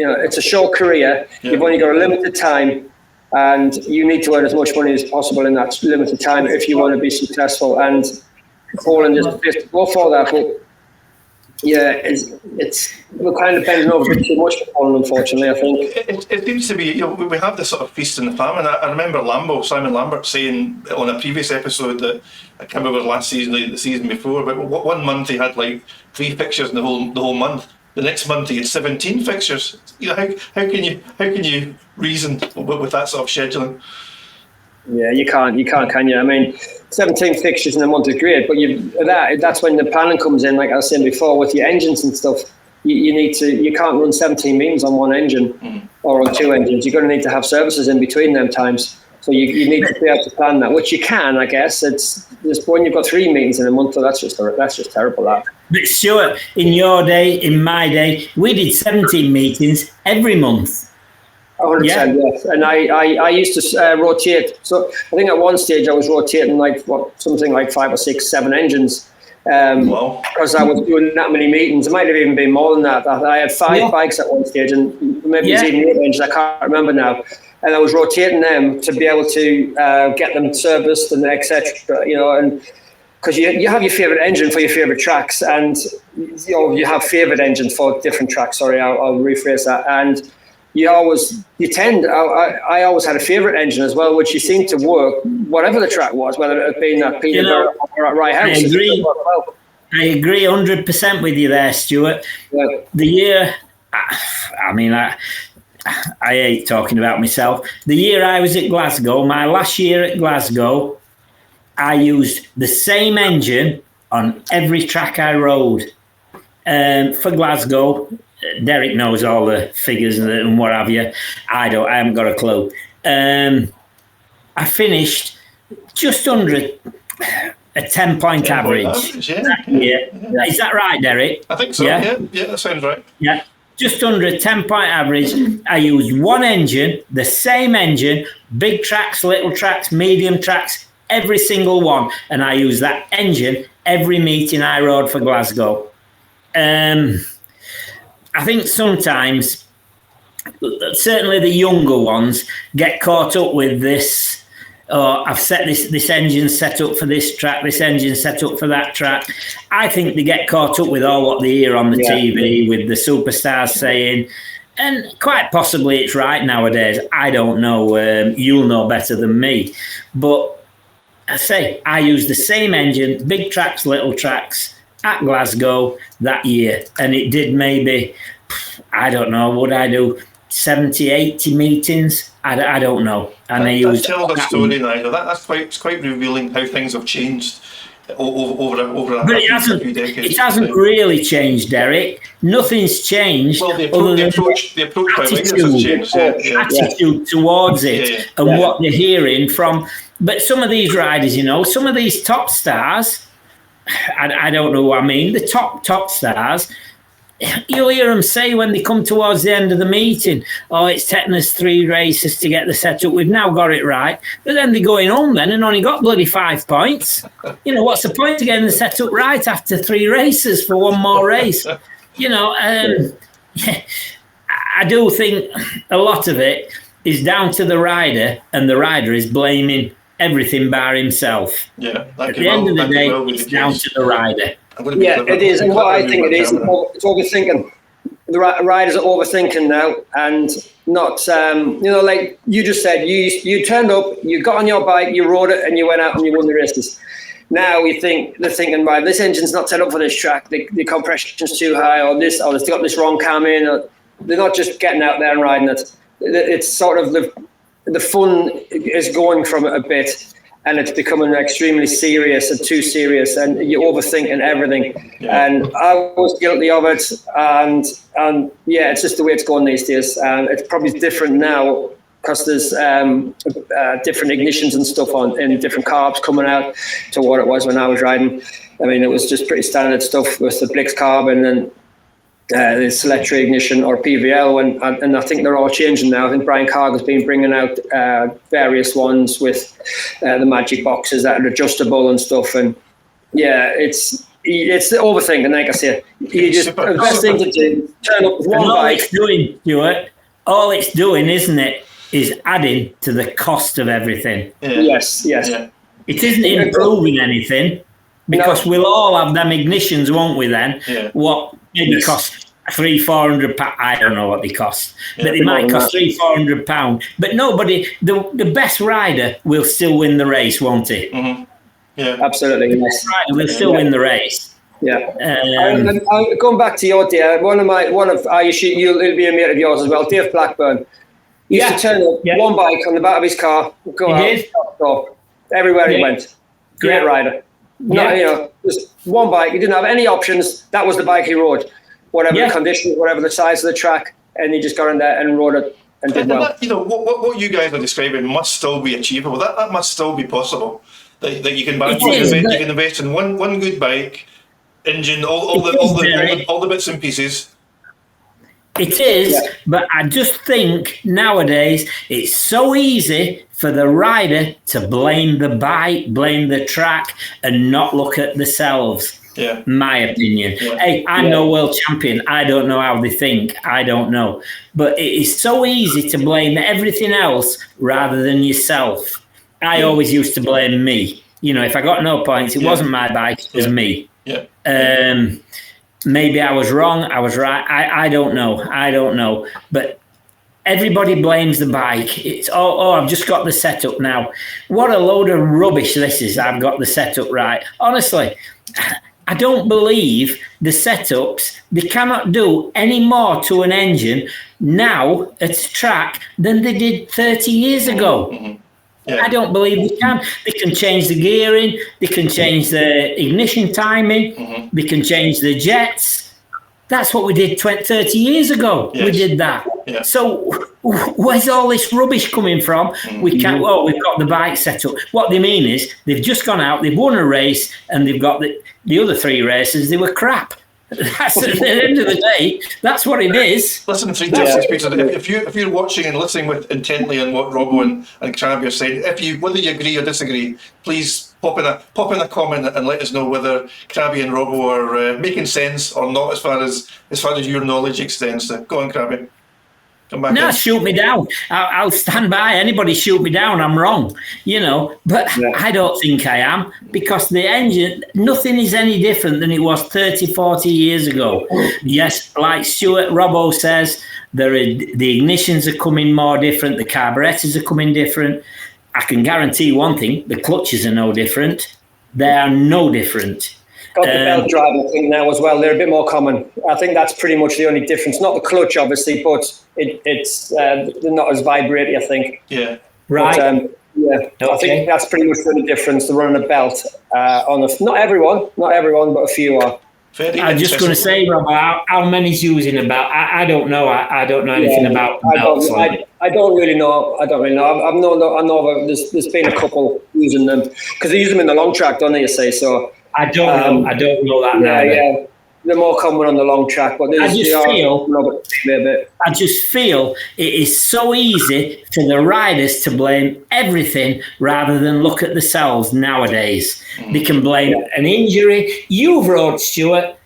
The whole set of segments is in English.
it's a short career. Yeah. You've only got a limited time, and you need to earn as much money as possible in that limited time if you want to be successful. And Poland is the place to go for that. But yeah, we're kind of bending over too much for Poland, unfortunately, I think. It seems to be, we have this sort of feast in the famine. I remember Simon Lambert saying on a previous episode that, I can't remember last season, the season before, but 1 month he had like 3 fixtures in the whole month. The next month he had 17 fixtures. How can you reason with that sort of scheduling? Yeah, you can't, can you? I mean, 17 fixtures in a month is great, but that's when the planning comes in, like I was saying before, with your engines and stuff. You can't run 17 meetings on one engine or on 2 engines. You're going to need to have services in between them times. So you need to be able to plan that, which you can, I guess. It's just when you've got 3 meetings in a month, so that's just terrible. That. But Stuart, in your day, in my day, we did 17 meetings every month. 100%, yes. And I used to rotate. So I think at one stage I was rotating something like 5 or 6, 7 engines. Because I was doing that many meetings. It might have even been more than that. I had 5 bikes at one stage, and maybe it's even 8 engines. I can't remember now. And I was rotating them to be able to get them serviced and etc. And because you have your favorite engine for your favorite tracks, and you have favorite engines for different tracks. Sorry, I'll rephrase that. And I always had a favorite engine as well, which seemed to work whatever the track was, whether it had been at Peterborough or at Rye House. I agree 100% with you there, Stuart. Yeah. The year, I hate talking about myself. The year I was at Glasgow, my last year at Glasgow, I used the same engine on every track I rode. For Glasgow, Derek knows all the figures and what have you. I haven't got a clue. I finished just under a 10-point average. Yeah. Is that right, Derek? I think so. Yeah, that sounds right. Yeah. Just under a 10-point average. I used one engine, the same engine, big tracks, little tracks, medium tracks, every single one. And I used that engine every meeting I rode for Glasgow. I think sometimes, certainly the younger ones, get caught up with this. Oh, I've set this engine set up for this track, this engine set up for that track. I think they get caught up with all what they hear on the TV, with the superstars saying, and quite possibly it's right nowadays. I don't know. You'll know better than me. But I say, I use the same engine, big tracks, little tracks, at Glasgow that year. And it did maybe, I don't know, would I do 70, 80 meetings? I don't know. And that tells a story, Nigel. That's quite revealing how things have changed over but a few decades. It hasn't really changed, Derek. Nothing's changed. Well, the approach by riders has changed. Attitude towards it and what they're hearing from. But some of these riders, some of these top stars, I don't know who I mean, the top stars, you'll hear them say when they come towards the end of the meeting, oh, it's taken us 3 races to get the setup. We've now got it right. But then they're going home then and only got bloody 5 points. What's the point of getting the setup right after 3 races for one more race? I do think a lot of it is down to the rider, and the rider is blaming everything bar himself. Yeah. At the end of the day, it's down to the rider. Yeah, it is. And what I think it is, it's overthinking. The riders are overthinking now, and not, like you just said, you turned up, you got on your bike, you rode it, and you went out and you won the races. Now they're thinking, right, this engine's not set up for this track, the compression's too high, or they've got this wrong cam in. Or they're not just getting out there and riding it. It's sort of the fun is going from it a bit. And it's becoming extremely serious and too serious, and you're overthinking everything. Yeah. And I was guilty of it, and it's just the way it's going these days. And it's probably different now because there's different ignitions and stuff in different carbs coming out to what it was when I was riding. I mean, it was just pretty standard stuff with the Blix carb and then the Selectri ignition or PVL, and I think they're all changing now. I think Brian Carger's been bringing out various ones with the magic boxes that are adjustable and stuff. And it's it's the overthinking, like I say. You just the best thing to do, turn up with one bike. All it's doing, isn't it, is adding to the cost of everything. Yeah. Yes. Yeah. It isn't improving anything, because we'll all have them ignitions, won't we then? Yeah. What maybe cost £300-400, I don't know what they cost, but they more might than cost £300-400. But nobody, the best rider will still win the race, won't he? Mm-hmm. Yeah, absolutely. The best rider will still win the race. Yeah. Going back to your day, you'll be a mate of yours as well, Dave Blackburn. He used to turn up one bike on the back of his car, go out, everywhere he went. Great rider. Not, just one bike. He didn't have any options. That was the bike he rode. Whatever the conditions, whatever the size of the track, and he just got in there and rode it and did well. What you guys are describing must still be achievable. That must still be possible. That you can invest in one good bike, engine, all the bits and pieces. It is, but I just think nowadays it's so easy for the rider to blame the bike, blame the track, and not look at themselves. Yeah. My opinion. Yeah. Hey, I'm no world champion. I don't know how they think. I don't know. But it is so easy to blame everything else rather than yourself. I always used to blame me. If I got no points, it wasn't my bike, it was me. Yeah. Maybe I was wrong, I was right. I don't know. But everybody blames the bike. It's I've just got the setup now. What a load of rubbish this is. I've got the setup right. Honestly, I don't believe the setups, they cannot do any more to an engine now at track than they did 30 years ago. Mm-hmm. Yeah. I don't believe they can. They can change the gearing, they can change the ignition timing, they can change the jets. That's what we did 30 years ago. Yes. We did that. Yeah. So where's all this rubbish coming from? We can't. Oh, we've got the bike set up. What they mean is they've just gone out, they've won a race, and they've got the other 3 races, they were crap. That's at the end of the day, that's what it is. Listen, if you're watching and listening with intently on what Robbo and Crabby are saying, whether you agree or disagree, please pop in a comment and let us know whether Crabby and Robbo are making sense or not as far as your knowledge extends. So go on, Crabby. Shoot me down. I'll stand by. Anybody shoot me down, I'm wrong. But I don't think I am, because the engine, nothing is any different than it was 30, 40 years ago. Yes, like Stuart Robbo says, the ignitions are coming more different, the carburetors are coming different. I can guarantee one thing, the clutches are no different. They are no different. Got the belt drive, I think, now as well. They're a bit more common. I think that's pretty much the only difference. Not the clutch, obviously, but they're not as vibratory, I think. Yeah. Right. But, I think that's pretty much the only difference. They're running a belt not everyone, but a few are. I'm just going to say, Rob, how many's using a belt? I don't know. I don't know anything about belts. I don't really know. I know there's been a couple using them, because they use them in the long track, don't they? You say so. I don't know. I don't know that now. Yeah. They're more common on the long track, but I just feel it is so easy for the riders to blame everything rather than look at themselves nowadays. They can blame an injury. You've rode, Stuart,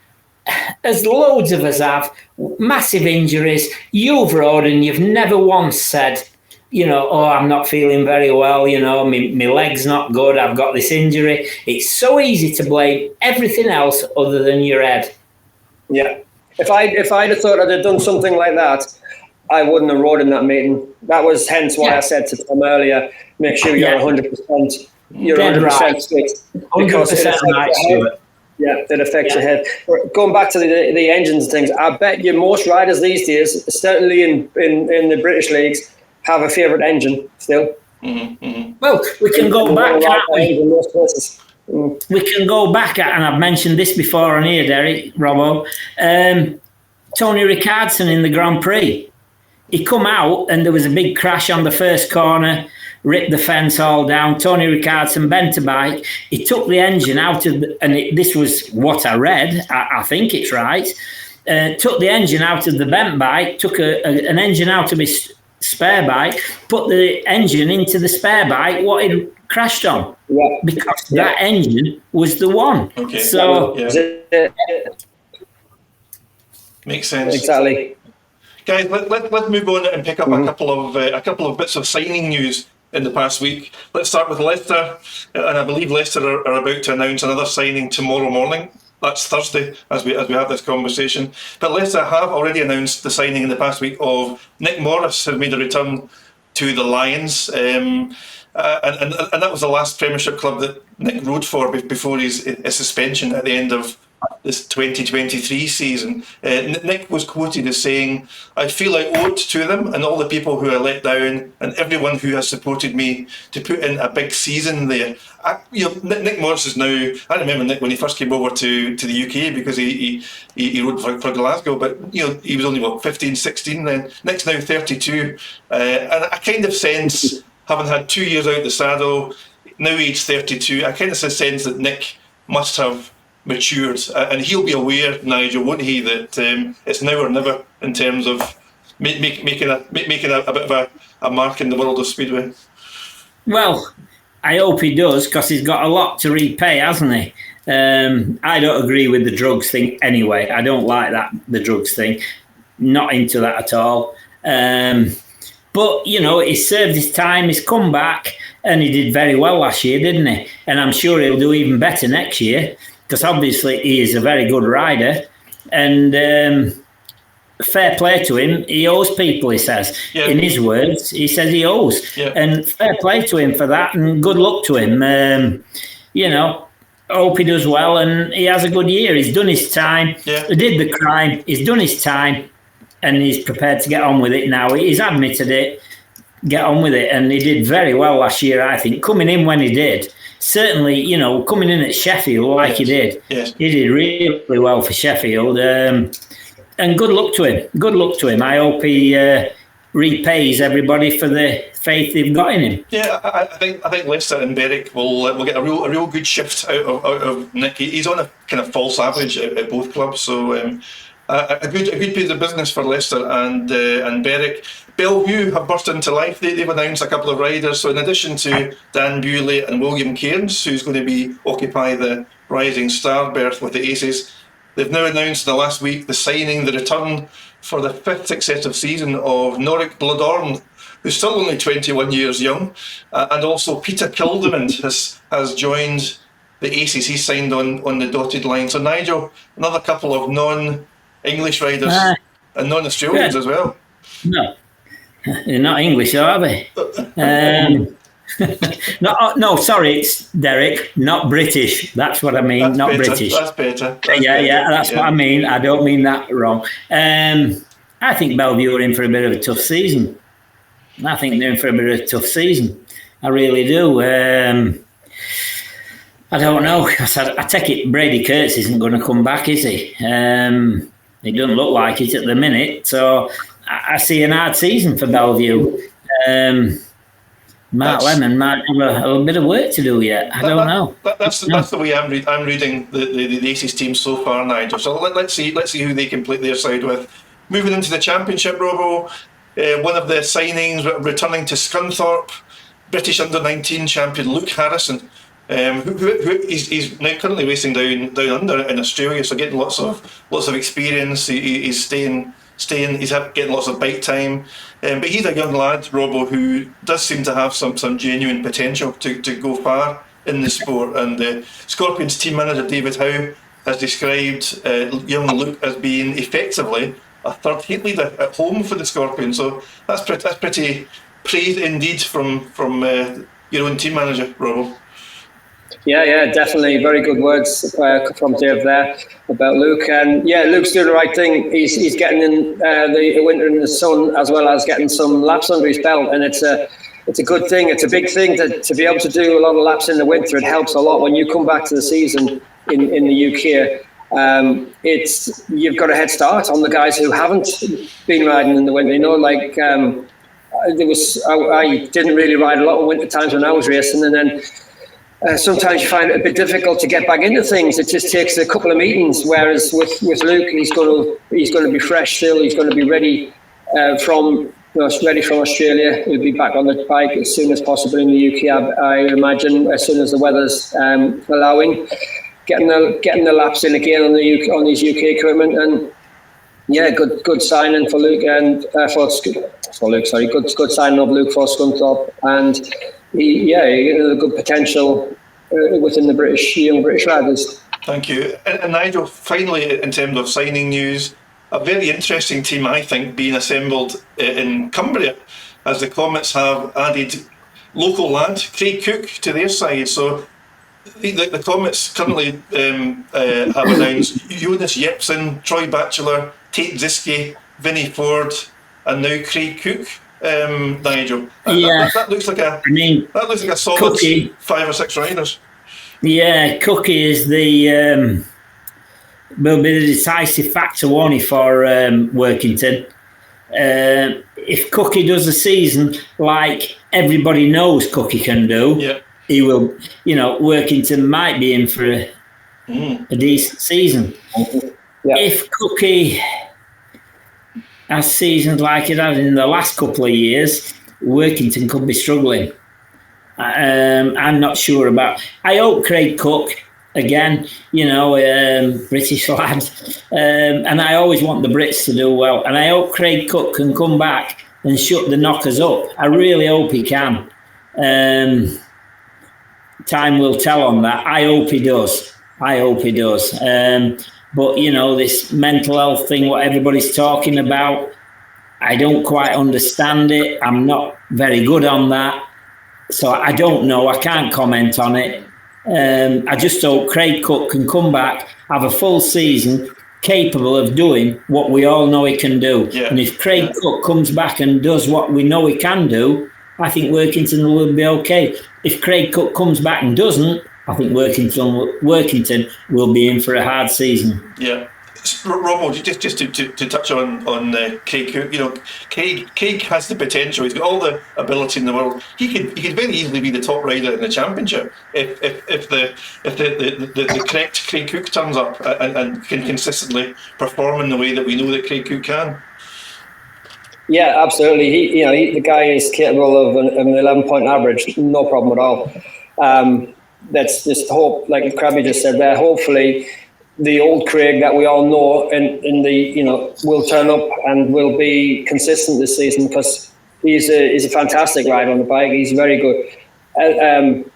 as loads of us have, massive injuries. You've rode and you've never once said, I'm not feeling very well, my leg's not good, I've got this injury. It's so easy to blame everything else other than your head. Yeah. If I'd have thought I'd have done something like that, I wouldn't have rode in that meeting. That was hence why I said to Tom earlier, make sure you're 100%. You're 100% fit. 100% right, Stuart. Yeah, it affects your head. Going back to the engines and things, I bet you most riders these days, certainly in the British leagues, have a favourite engine still. Well, we can go back, can't we? In most places. We can go back, and I've mentioned this before on here, Derek, Robbo. Tony Ricardson in the Grand Prix. He come out and there was a big crash on the first corner, ripped the fence all down. Tony Ricardson bent a bike. He took the engine out of this was what I read. I think it's right. Took the engine out of the bent bike, took an engine out of his spare bike, put the engine into the spare bike, what it crashed on. Yeah. Because that engine was the one. Okay. So Makes sense. Exactly. Guys, let's move on and pick up a couple of bits of signing news in the past week. Let's start with Leicester, and I believe Leicester are about to announce another signing tomorrow morning. That's Thursday as we have this conversation. But Leicester have already announced the signing in the past week of Nick Morris, who made a return to the Lions. And that was the last Premiership club that Nick rode for before his suspension at the end of this 2023 season. Nick was quoted as saying, "I feel I owe it to them and all the people who I let down and everyone who has supported me to put in a big season there." Nick Morris is now, I remember Nick when he first came over to the UK because he rode for Glasgow, but he was only 15, 16 then. Nick's now 32, and I kind of sense, having had 2 years out the saddle, now age 32, I kind of sense that Nick must have matured, and he'll be aware, Nigel, won't he, that it's now or never in terms of making a bit of a mark in the world of Speedway. Well, I hope he does, because he's got a lot to repay, hasn't he? I don't agree with the drugs thing anyway. I don't like the drugs thing. Not into that at all. But, he served his time, he's come back, and he did very well last year, didn't he? And I'm sure he'll do even better next year, because obviously he is a very good rider. And fair play to him. He owes people, he says. Yeah. In his words, he says he owes. Yeah. And fair play to him for that, and good luck to him. I hope he does well, and he has a good year. He's done his time. Yeah. He did the crime. He's done his time, and he's prepared to get on with it now. He's admitted it. Get on with it. And he did very well last year, I think, coming in when he did. Certainly, coming in at Sheffield like he did. Yes. He did really well for Sheffield. And good luck to him. Good luck to him. I hope he repays everybody for the faith they've got in him. Yeah, I think Leicester and Berwick will get a real good shift out of Nick. He's on a kind of false average at both clubs, so a good piece of business for Leicester and Berwick. Bellevue have burst into life. They've announced a couple of riders. So in addition to Dan Bewley and William Cairns, who's going to occupy the Rising Star berth with the Aces, they've now announced in the last week the return for the 5th successive season of Norik Blodorn, who's still only 21 years young, and also Peter Kildemand has joined the Aces. He's signed on the dotted line. So Nigel, another couple of non-English riders and non-Australians as well. No. They're not English, are they? No, sorry, it's Derek, not British. That's what I mean, that's not better. British. That's better. That's what I mean. I don't mean that wrong. I think Bellevue are in for a bit of a tough season. I really do. I don't know. I take it Brady Kurtz isn't going to come back, is he? It doesn't look like it at the minute. So I see an hard season for Bellevue. Mark Lemon might have a little bit of work to do yet. I don't know. That's the way I'm reading the Aces team so far, Nigel. So let's see who they complete their side with. Moving into the Championship, Robo, one of the signings returning to Scunthorpe, British Under-19 champion Luke Harrison, he's now currently racing down under in Australia, so getting lots of experience. He's getting lots of bike time, but he's a young lad, Robbo, who does seem to have some genuine potential to go far in the sport. And Scorpions team manager David Howe has described young Luke as being effectively a third heat leader at home for the Scorpions. So that's pretty praise indeed from your own team manager, Robbo. Yeah, definitely. Very good words from Dave there about Luke. And Luke's doing the right thing. He's getting in the winter in the sun, as well as getting some laps under his belt. And it's a good thing. It's a big thing to be able to do a lot of laps in the winter. It helps a lot when you come back to the season in the UK. You've got a head start on the guys who haven't been riding in the winter. I didn't really ride a lot of winter times when I was racing, and then sometimes you find it a bit difficult to get back into things. It just takes a couple of meetings. Whereas with Luke, he's going to be fresh still. He's going to be ready from ready from Australia. He'll be back on the bike as soon as possible in the UK. I imagine as soon as the weather's allowing, getting the laps in again on his UK equipment. And yeah, good signing for Luke and for Luke. Sorry, good signing of Luke for Scunthorpe, and he has a good potential within the young British riders. Thank you. And Nigel, finally, in terms of signing news, a very interesting team, I think, being assembled in Cumbria, as the Comets have added local lad Craig Cook to their side. So the Comets currently have announced Jonas Jepsen, Troy Batchelor, Tate Ziske, Vinnie Ford, and now Craig Cook. Nigel, that looks like a solid Cookie. 5 or 6 riders. Yeah, Cookie is will be the decisive factor, won't he, for Workington. If Cookie does the season like everybody knows Cookie can do, he will. Workington might be in for a decent season. Yeah. If Cookie has seasons like it has in the last couple of years, Workington could be struggling. I'm not sure about. I hope Craig Cook, again, British lad, and I always want the Brits to do well. And I hope Craig Cook can come back and shut the knockers up. I really hope he can. Time will tell on that. I hope he does. But this mental health thing, what everybody's talking about, I don't quite understand it. I'm not very good on that. So I don't know. I can't comment on it. I just hope Craig Cook can come back, have a full season, capable of doing what we all know he can do. Yeah. And if Craig Cook comes back and does what we know he can do, I think Workington will be okay. If Craig Cook comes back and doesn't, I think Workington will be in for a hard season. Yeah. Robbo, just to touch on Craig Cook, Craig has the potential. He's got all the ability in the world. He could very easily be the top rider in the championship if the correct Craig Cook turns up and can consistently perform in the way that we know that Craig Cook can. Yeah, absolutely. The guy is capable of an 11-point average, no problem at all. Let's just hope, like Crabby just said there, hopefully the old Craig that we all know will turn up and will be consistent this season, because he's a fantastic rider on the bike. He's very good.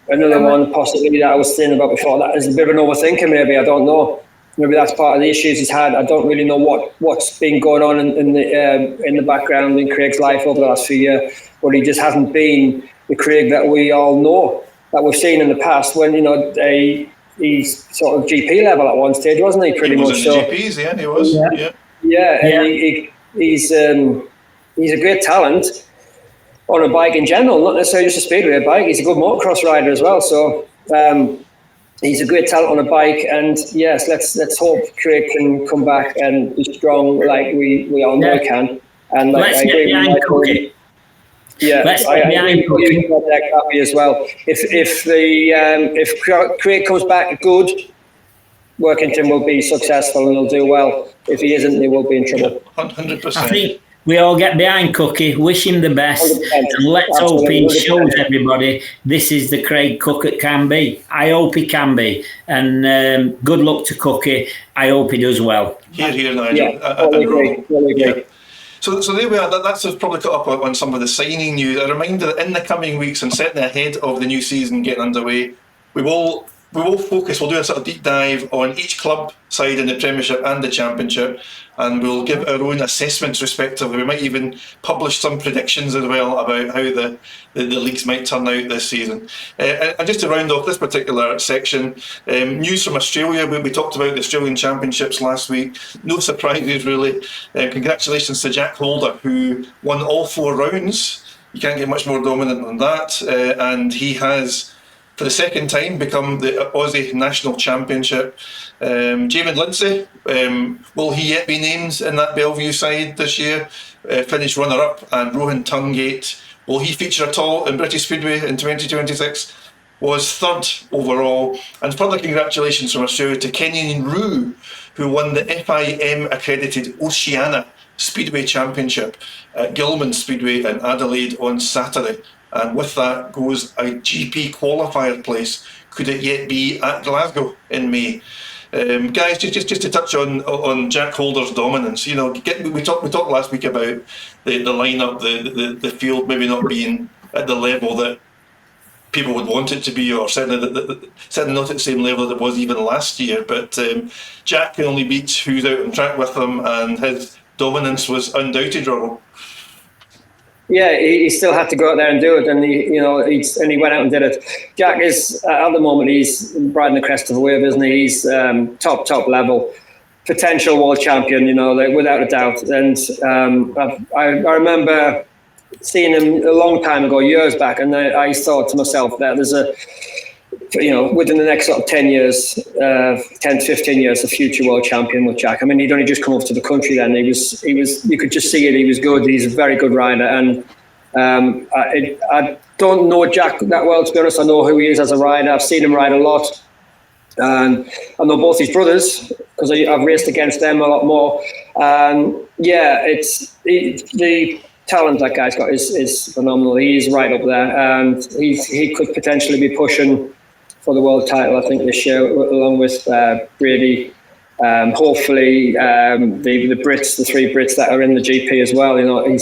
Another one possibly that I was thinking about before, that is a bit of an overthinker maybe, I don't know. Maybe that's part of the issues he's had. I don't really know what's been going on in the background in Craig's life over the last few years, but he just hasn't been the Craig that we all know, that we've seen in the past when, he's sort of GP level at one stage, wasn't he? Pretty much. He was in the GPs, yeah, he was. And he's a great talent on a bike in general, not necessarily just a speedway bike. He's a good motocross rider as well. So he's a great talent on a bike. And yes, let's hope Craig can come back and be strong like we all know he can. And like, I agree with Michael. Yeah, I agree with that copy as well. If Craig comes back good, Workington will be successful and he'll do well. If he isn't, he will be in trouble. 100%. I think we all get behind Cookie, wish him the best, 100%. And let's hope he shows everybody this is the Craig Cook it can be. I hope he can be, and good luck to Cookie. I hope he does well. Here, Nigel. Yeah, totally agree. Yeah. So there we are. That's probably caught up on some of the signing news. A reminder that in the coming weeks, and certainly ahead of the new season getting underway, we will focus. We'll do a sort of deep dive on each club side in the Premiership and the Championship, and we'll give our own assessments respectively. We might even publish some predictions as well about how the leagues might turn out this season. And just to round off this particular section, news from Australia. We talked about the Australian Championships last week. No surprises really. Congratulations to Jack Holder, who won all 4 rounds. You can't get much more dominant than that, and he has, for the second time, become the Aussie National Championship. Jamin Lindsay, will he yet be named in that Bellevue side this year? Finished runner-up. And Rohan Tungate, will he feature at all in British Speedway in 2026? Was 3rd overall. And further congratulations from Australia to Kenyon Rue, who won the FIM accredited Oceania Speedway Championship at Gilman Speedway in Adelaide on Saturday. And with that goes a GP qualifier place. Could it yet be at Glasgow in May? Guys, just to touch on Jack Holder's dominance. You know, we talked last week about the lineup, the field maybe not being at the level that people would want it to be, or certainly not at the same level that it was even last year. But Jack can only beat who's out on track with him, and his dominance was undoubted, Robbo. Yeah, he still had to go out there and do it, and he went out and did it. Jack is at the moment, he's riding the crest of a wave, isn't he? He's top level, potential world champion, like, without a doubt. And I remember seeing him a long time ago, years back, and I thought to myself that there's within the next sort of 10 years, 10 to 15 years, a future world champion with Jack. I mean, he'd only just come over to the country then. He was, you could just see it. He was good. He's a very good rider. And I don't know Jack that well, to be honest. I know who he is as a rider. I've seen him ride a lot. And I know both his brothers, because I've raced against them a lot more. The talent that guy's got is phenomenal. He's right up there. And he could potentially be pushing for the world title, I think, this year, along with Brady. Hopefully, the Brits, the three Brits that are in the GP as well. I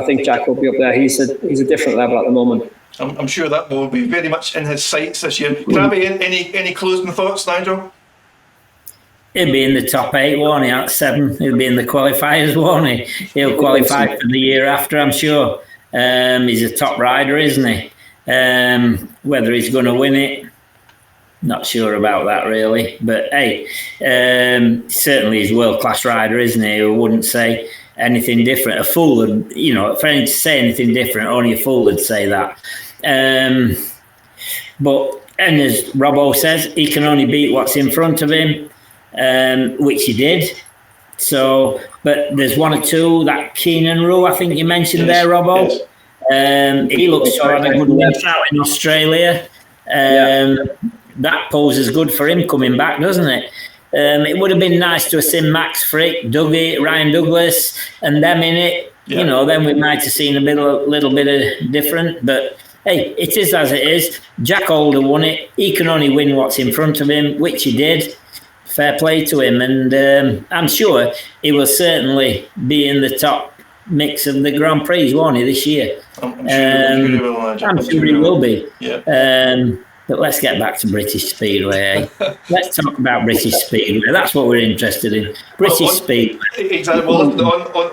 think Jack will be up there. He's a different level at the moment. I'm sure that will be very much in his sights this year. Crabby, any closing thoughts, Nigel? He'll be in the top 8, won't he? At 7, he'll be in the qualifiers, won't he? He'll qualify for the year after, I'm sure. He's a top rider, isn't he? Whether he's going to win it, not sure about that, really. But hey, certainly he's a world-class rider, isn't he? I wouldn't say anything different. A fool would, for anyone to say anything different, only a fool would say that. And as Robbo says, he can only beat what's in front of him, which he did. So, but there's one or two, that Keenan Rue, I think you mentioned there, Robbo. Yes. He looks so had a good win out in Australia. That poses good for him coming back, doesn't it? It would have been nice to have seen Max Frick, Dougie, Ryan Douglas, and them in it. Yeah. Then we might have seen a little bit of different. But hey, it is as it is. Jack Holder won it. He can only win what's in front of him, which he did. Fair play to him, and I'm sure he will certainly be in the top mix of the Grand Prix, won't he, this year? I'm sure he will be. Yeah. But let's get back to British Speedway. Let's talk about British Speedway. That's what we're interested in. British Speedway. Exactly. Well,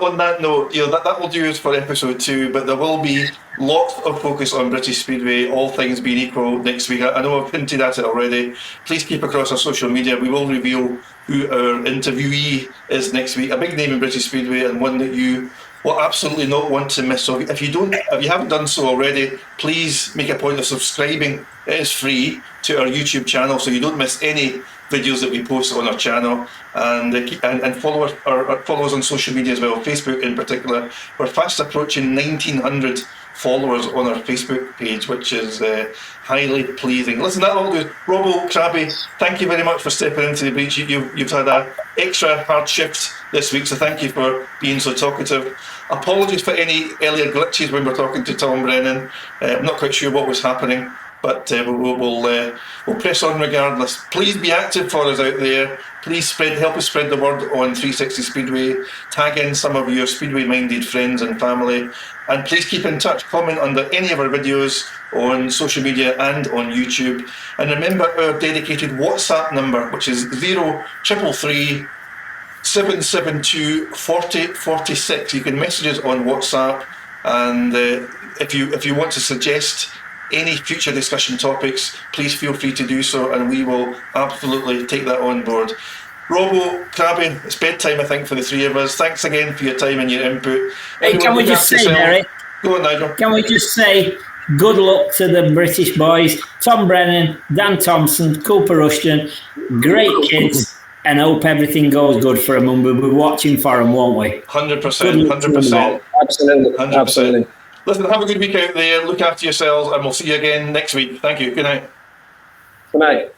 on that note, that will do us for episode 2. But there will be lots of focus on British Speedway, all things being equal, next week. I know I've hinted at it already. Please keep across our social media. We will reveal who our interviewee is next week. A big name in British Speedway, and one that you will absolutely not want to miss. So if you haven't done so already, please make a point of subscribing. It is free to our YouTube channel, so you don't miss any videos that we post on our channel. And follow us on social media as well, Facebook in particular. We're fast approaching 1,900 followers on our Facebook page, which is highly pleasing. Listen, that all good. Robbo, Crabby, thank you very much for stepping into the breach. You've had an extra hard shift this week, so thank you for being so talkative. Apologies for any earlier glitches when we're talking to Tom Brennan. I'm not quite sure what was happening, but we'll press on regardless. Please be active for us out there. Please help us spread the word on 360 Speedway. Tag in some of your Speedway-minded friends and family. And please keep in touch. Comment under any of our videos on social media and on YouTube. And remember our dedicated WhatsApp number, which is 0333 772 4046. You can message us on WhatsApp, and if you want to suggest any future discussion topics, please feel free to do so, and we will absolutely take that on board. Robbo, Crabby, it's bedtime, I think, for the three of us. Thanks again for your time and your input. Hey, can we just say, Derek? Go on, Nigel. Can we just say good luck to the British boys, Tom Brennan, Dan Thompson, Cooper Rushton, great kids, and I hope everything goes good for them, and we'll be watching for them, won't we? 100%, 100%. Absolutely, 100%. Absolutely. Listen, have a good week out there, look after yourselves, and we'll see you again next week. Thank you, good night. Good night.